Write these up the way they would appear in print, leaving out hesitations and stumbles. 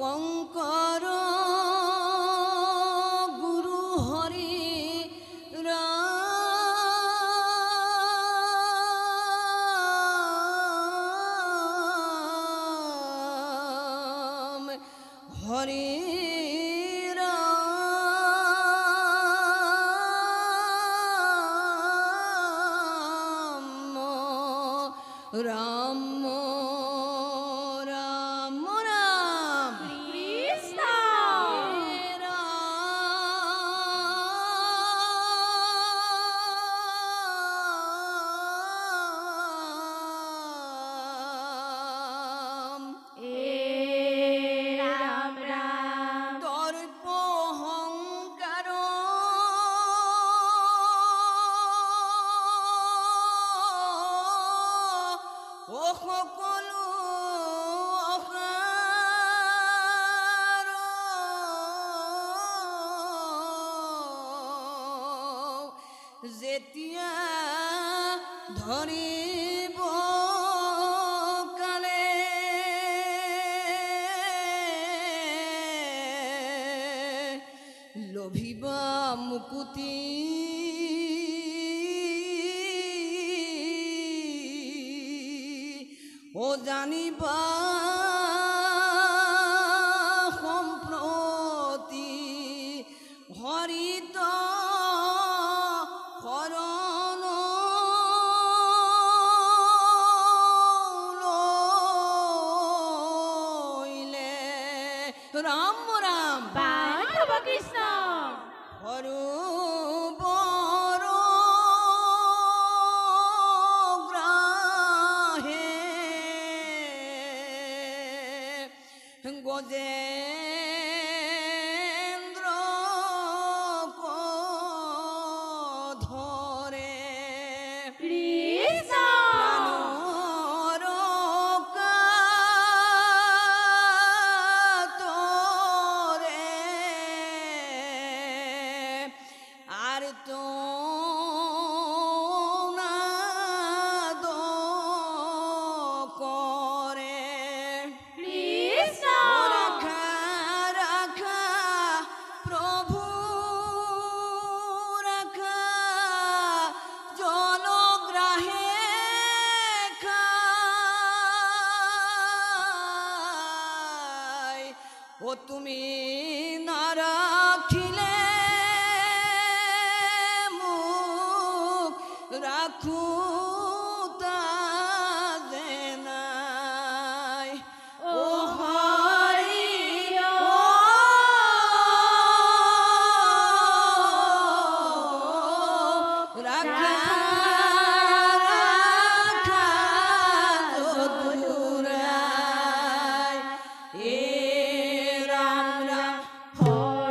কঙ্কৰ গুৰু হৰি ৰাম হৰি ৰাম ৰাম ৰাম কৃষ্ণ ৰাম ৰাম ৰাম দৰ্প অহংকাৰ ও সকলো অসাৰ যেতিয়া ধৰিব কালে লোভিবা মুকুতি ও জানিবা সম্প্রতি হরিত শরণ লইলে রাম রাম বান্ধব কৃষ্ণ হরু বর গ্রাহে গজেন্দ্র ধরে কৃষ্ণ আর তো করে কৃষ্ণ রাখা রাখা প্রভু রাখা জলগ্রাহে খায় ও তুমি না রাখিলে মুখ রাখু ও হরি রাখা রাখা চতুরায় এ রাম রাম হরি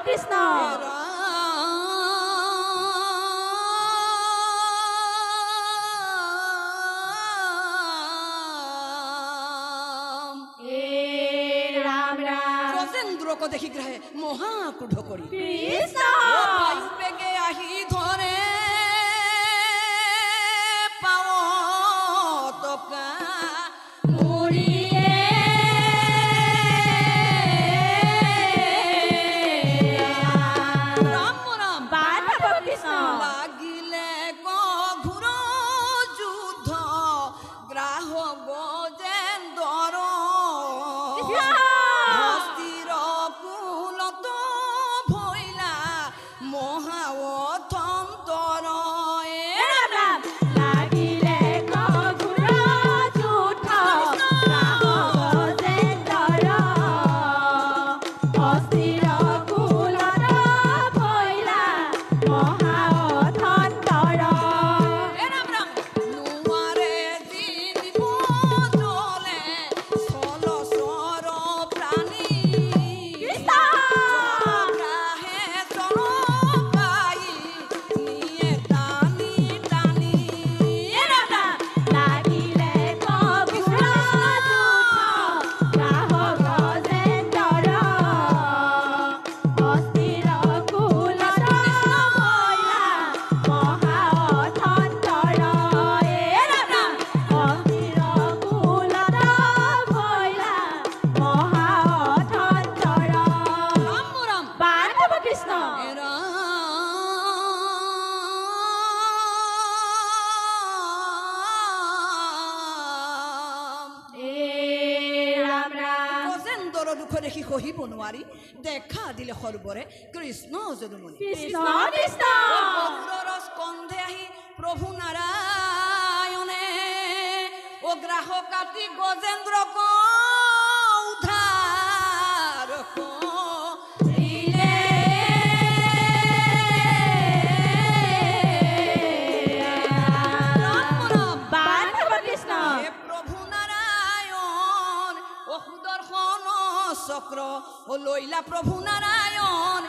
কৃষ্ণ রাম রাম গজেন্দ্রকে দেখি গ্রহে মহাকুঢ় করি কৃষ্ণ বায়ু বেগে আহি ধরে পাও টকা মুড়িয়ে রাম রাম বাধব কৃষ্ণ লাগিলে ঘুর যুদ্ধ গ্রাহ গজেন্দ্র হস্তির কুলত ভইলা মহাওথন্তর রাম রাম লাগিলে ঘুর যুদ্ধ রাম গজেন্দ্র অস্থির কুলত ভইলা মহাওথন্তর রাম রাম নুয়ারে জিনিব জলে ষোলশর প্রাণী কৃষ্ণ গ্রাহে চর পাই নিয়ে টানি টানি রাম রাম লাগিলে ঘুর যুদ্ধ রাম গজেন্দ্র অস্থির কুলত ভইলা মহাওথন্তর রাম রাম অস্থির কুলত ভইলা মহাওথন্তর রাম রাম বান্ধব কৃষ্ণ রাম রাম গজেন্দ্র দুঃখ দেখি সহিব নোৱাৰি দেখা দিলে সৰ্বৰে কৃষ্ণ যদুমণি কৃষ্ণ কৃষ্ণ গৌৰৰ স্কন্ধে আহি প্ৰভু নাৰায়ণে অগ্ৰাহ কাটি গজেন্দ্ৰক উদ্ধাৰ দিলে ৰাম ৰাম বান্ধব কৃষ্ণ হে প্ৰভু নাৰায়ণ ও সুদৰ্শন চক্ৰ ও লৈলা প্ৰভু নাৰায়ণ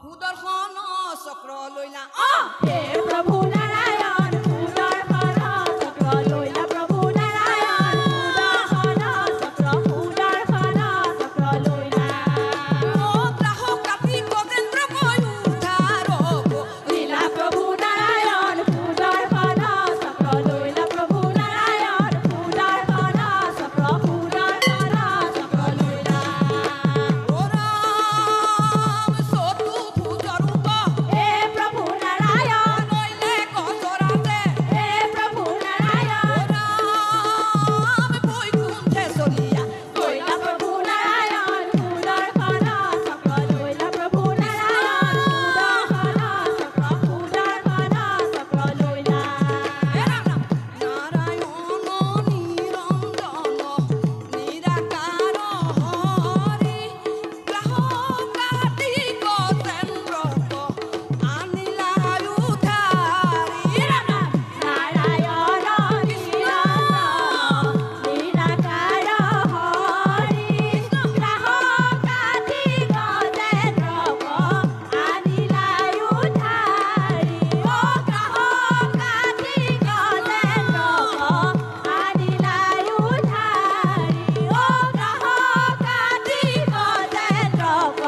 সুদৰ্শন চক্ৰ লৈলা হে প্ৰভু নাৰায়ণ সুদৰ্শন চক্ৰ লৈলা প্ৰভু নাৰায়ণ সুদৰ্শন চক্ৰ লৈলা ও গ্ৰাহ কাটি গজেন্দ্ৰক উদ্ধাৰ লীলা প্ৰভু নাৰায়ণ সুদৰ্শন চক্ৰ লৈলা প্ৰভু নাৰায়ণ সুদৰ্শন চক্ৰ লৈলা ও ৰাম চতু ভুজ ৰূপ হে প্ৰভু নাৰায়ণ লৈলে গজৰাজে হে প্ৰভু নাৰায়ণ ৰাম বৈকুণ্ঠেশ্বৰীয়া লৈলা প্ৰভু নাৰায়ণ সুদৰ্শন চক্ৰ লৈলা প্ৰভু নাৰায়ণ সুদৰ্শন চক্ৰ লৈলা ৰাম ৰাম নাৰায়ণ নিৰঞ্জন নিৰাকাৰ হৰি গ্ৰাহ কাটি গজেন্দ্ৰক আনিলা উদ্ধাৰি ৰাম ৰাম নাৰায়ণ নিৰঞ্জন নিৰাকাৰ হৰি গ্ৰাহ কাটি গজেন্দ্ৰক আনিলা উদ্ধাৰি ও গ্ৰাহ কাটি গজেন্দ্ৰক আনিলা উদ্ধাৰি ও গ্ৰাহ কাটি গজেন্দ্ৰক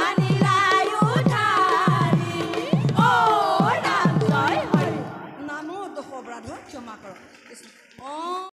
আনিলা উদ্ধাৰি ও ৰাম জয় হৰি নানো দোষ অপৰাধ ক্ষমা কৰক কৃষ্ণ